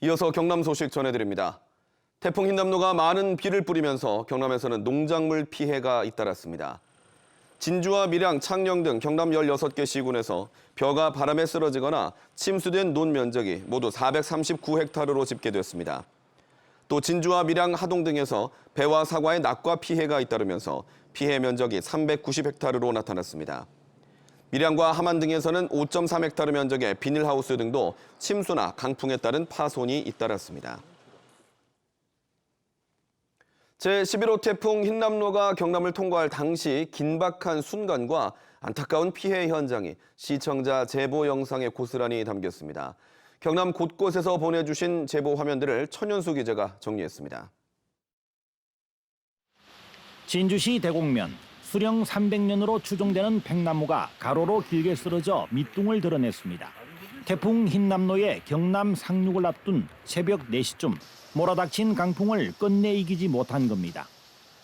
이어서 경남 소식 전해드립니다. 태풍 흰남노가 많은 비를 뿌리면서 경남에서는 농작물 피해가 잇따랐습니다. 진주와 밀양, 창녕 등 경남 16개 시군에서 벼가 바람에 쓰러지거나 침수된 논 면적이 모두 439헥타르로 집계됐습니다. 또 진주와 밀양, 하동 등에서 배와 사과의 낙과 피해가 잇따르면서 피해 면적이 390헥타르로 나타났습니다. 밀양과 함안 등에서는 5.3헥타르 면적의 비닐하우스 등도 침수나 강풍에 따른 파손이 잇따랐습니다. 제11호 태풍 흰남노가 경남을 통과할 당시 긴박한 순간과 안타까운 피해 현장이 시청자 제보 영상에 고스란히 담겼습니다. 경남 곳곳에서 보내주신 제보 화면들을 천연수 기자가 정리했습니다. 진주시 대곡면, 수령 300년으로 추정되는 백나무가 가로로 길게 쓰러져 밑둥을 드러냈습니다. 태풍 흰남노의 경남 상륙을 앞둔 새벽 4시쯤 몰아닥친 강풍을 끝내 이기지 못한 겁니다.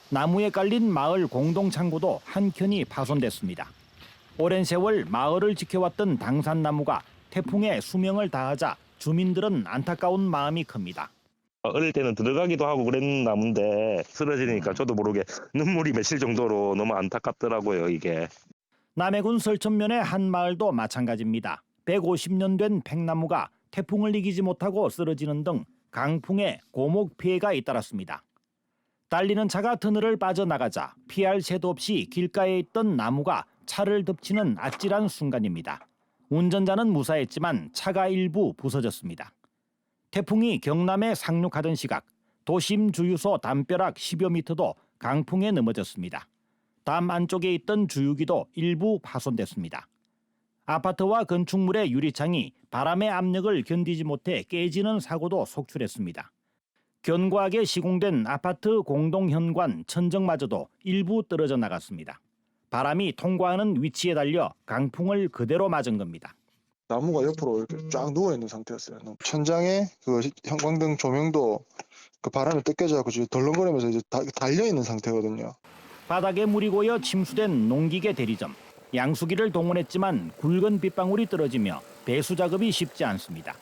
나무에 깔린 마을 공동창고도 한켠이 파손됐습니다. 오랜 세월 마을을 지켜왔던 당산나무가 태풍에 수명을 다하자 주민들은 안타까운 마음이 큽니다. 어릴 때는 들어가기도 하고 그랬는 나무인데 쓰러지니까 저도 모르게 눈물이 맺힐 정도로 너무 안타깝더라고요, 이게. 남해군 설천면의 한 마을도 마찬가지입니다. 150년 된 백나무가 태풍을 이기지 못하고 쓰러지는 등 강풍에 고목 피해가 잇따랐습니다. 달리는 차가 터널을 빠져나가자 피할 새도 없이 길가에 있던 나무가 차를 덮치는 아찔한 순간입니다. 운전자는 무사했지만 차가 일부 부서졌습니다. 태풍이 경남에 상륙하던 시각 도심 주유소 담벼락 10여 미터도 강풍에 넘어졌습니다. 담 안쪽에 있던 주유기도 일부 파손됐습니다. 아파트와 건축물의 유리창이 바람의 압력을 견디지 못해 깨지는 사고도 속출했습니다. 견고하게 시공된 아파트 공동현관 천정마저도 일부 떨어져 나갔습니다. 바람이 통과하는 위치에 달려 강풍을 그대로 맞은 겁니다. 나무가 옆으로 이렇게 쫙 누워 있는 상태였어요. 천장에 그 형광등 조명도 그 바람에 뜯겨져서 지금 덜렁거리면서 이제 달려 있는 상태거든요. 바닥에 물이 고여 침수된 농기계 대리점. 양수기를 동원했지만 굵은 빗방울이 떨어지며 배수 작업이 쉽지 않습니다.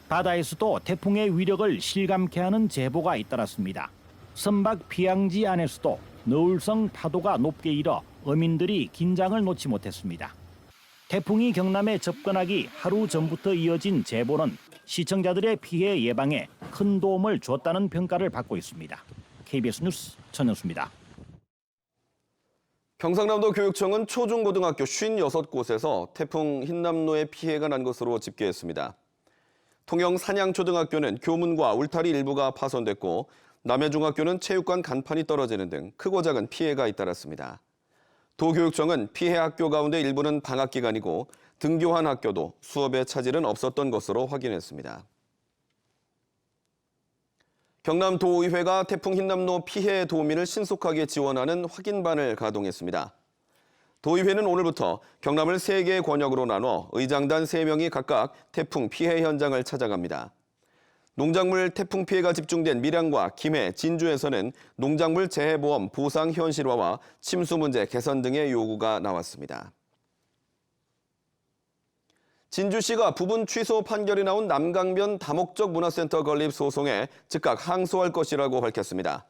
바다에서도 태풍의 위력을 실감케 하는 제보가 잇따랐습니다. 선박 피항지 안에서도 너울성 파도가 높게 일어 어민들이 긴장을 놓지 못했습니다. 태풍이 경남에 접근하기 하루 전부터 이어진 제보는 시청자들의 피해 예방에 큰 도움을 줬다는 평가를 받고 있습니다. KBS 뉴스 전현수입니다. 경상남도 교육청은 초중고등학교 56곳에서 태풍 흰남노의 피해가 난 것으로 집계했습니다. 통영 산양초등학교는 교문과 울타리 일부가 파손됐고 남해중학교는 체육관 간판이 떨어지는 등 크고 작은 피해가 잇따랐습니다. 도교육청은 피해 학교 가운데 일부는 방학 기간이고 등교한 학교도 수업에 차질은 없었던 것으로 확인했습니다. 경남도의회가 태풍 흰남노 피해 도민을 신속하게 지원하는 확인반을 가동했습니다. 도의회는 오늘부터 경남을 3개의 권역으로 나눠 의장단 3명이 각각 태풍 피해 현장을 찾아갑니다. 농작물 태풍 피해가 집중된 밀양과 김해, 진주에서는 농작물 재해보험 보상 현실화와 침수 문제 개선 등의 요구가 나왔습니다. 진주시가 부분 취소 판결이 나온 남강변 다목적 문화센터 건립 소송에 즉각 항소할 것이라고 밝혔습니다.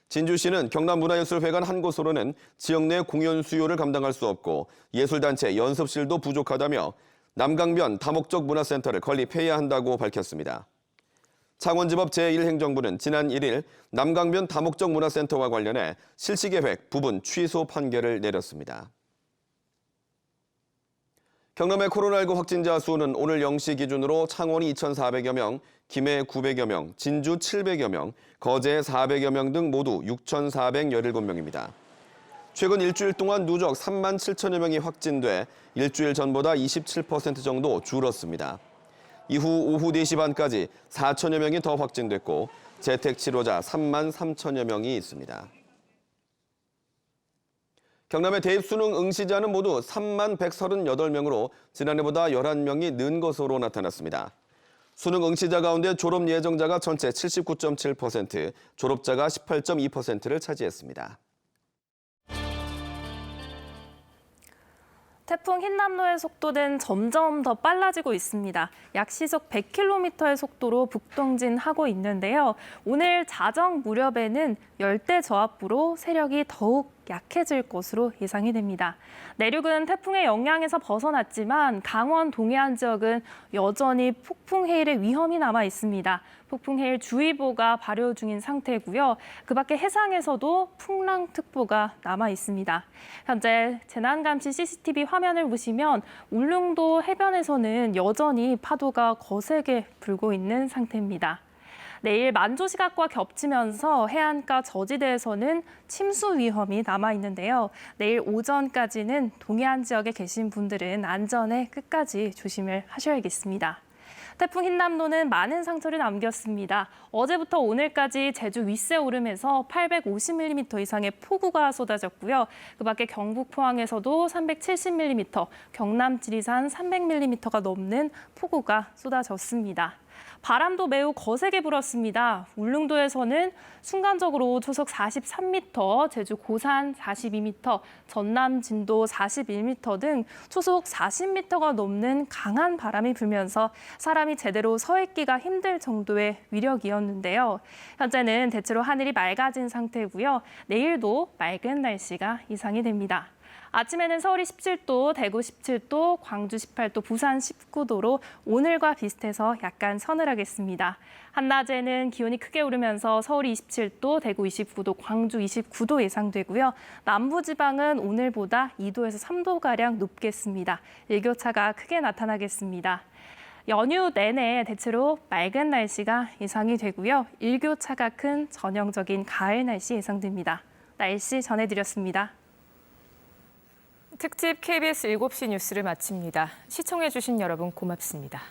진주시는 경남문화예술회관 한 곳으로는 지역 내 공연 수요를 감당할 수 없고 예술단체 연습실도 부족하다며 남강변 다목적 문화센터를 건립해야 한다고 밝혔습니다. 창원지법 제1행정부는 지난 1일 남강변 다목적 문화센터와 관련해 실시계획 부분 취소 판결을 내렸습니다. 경남의 코로나19 확진자 수는 오늘 0시 기준으로 창원이 2,400여 명, 김해 900여 명, 진주 700여 명, 거제 400여 명 등 모두 6,417명입니다. 최근 일주일 동안 누적 3만 7천여 명이 확진돼 일주일 전보다 27% 정도 줄었습니다. 이후 오후 4시 반까지 4천여 명이 더 확진됐고 재택 치료자 3만 3천여 명이 있습니다. 경남의 대입수능 응시자는 모두 3만 138명으로 지난해보다 11명이 는 것으로 나타났습니다. 수능 응시자 가운데 졸업 예정자가 전체 79.7%, 졸업자가 18.2%를 차지했습니다. 태풍 흰남노의 속도는 점점 더 빨라지고 있습니다. 약 시속 100km의 속도로 북동진하고 있는데요. 오늘 자정 무렵에는 열대 저압부로 세력이 더욱 약해질 것으로 예상이 됩니다. 내륙은 태풍의 영향에서 벗어났지만 강원 동해안 지역은 여전히 폭풍 해일의 위험이 남아 있습니다. 폭풍 해일 주의보가 발효 중인 상태고요. 그 밖에 해상에서도 풍랑특보가 남아 있습니다. 현재 재난감시 CCTV 화면을 보시면 울릉도 해변에서는 여전히 파도가 거세게 불고 있는 상태입니다. 내일 만조 시각과 겹치면서 해안가 저지대에서는 침수 위험이 남아 있는데요. 내일 오전까지는 동해안 지역에 계신 분들은 안전에 끝까지 조심을 하셔야겠습니다. 태풍 흰남노는 많은 상처를 남겼습니다. 어제부터 오늘까지 제주 윗새오름에서 850mm 이상의 폭우가 쏟아졌고요. 그 밖에 경북 포항에서도 370mm, 경남 지리산 300mm가 넘는 폭우가 쏟아졌습니다. 바람도 매우 거세게 불었습니다. 울릉도에서는 순간적으로 초속 43m, 제주 고산 42m, 전남 진도 41m 등 초속 40m가 넘는 강한 바람이 불면서 사람이 제대로 서 있기가 힘들 정도의 위력이었는데요. 현재는 대체로 하늘이 맑아진 상태고요. 내일도 맑은 날씨가 예상이 됩니다. 아침에는 서울이 17도, 대구 17도, 광주 18도, 부산 19도로 오늘과 비슷해서 약간 서늘하겠습니다. 한낮에는 기온이 크게 오르면서 서울이 27도, 대구 29도, 광주 29도 예상되고요. 남부지방은 오늘보다 2도에서 3도가량 높겠습니다. 일교차가 크게 나타나겠습니다. 연휴 내내 대체로 맑은 날씨가 예상이 되고요. 일교차가 큰 전형적인 가을 날씨 예상됩니다. 날씨 전해드렸습니다. 특집 KBS 7시 뉴스를 마칩니다. 시청해주신 여러분 고맙습니다.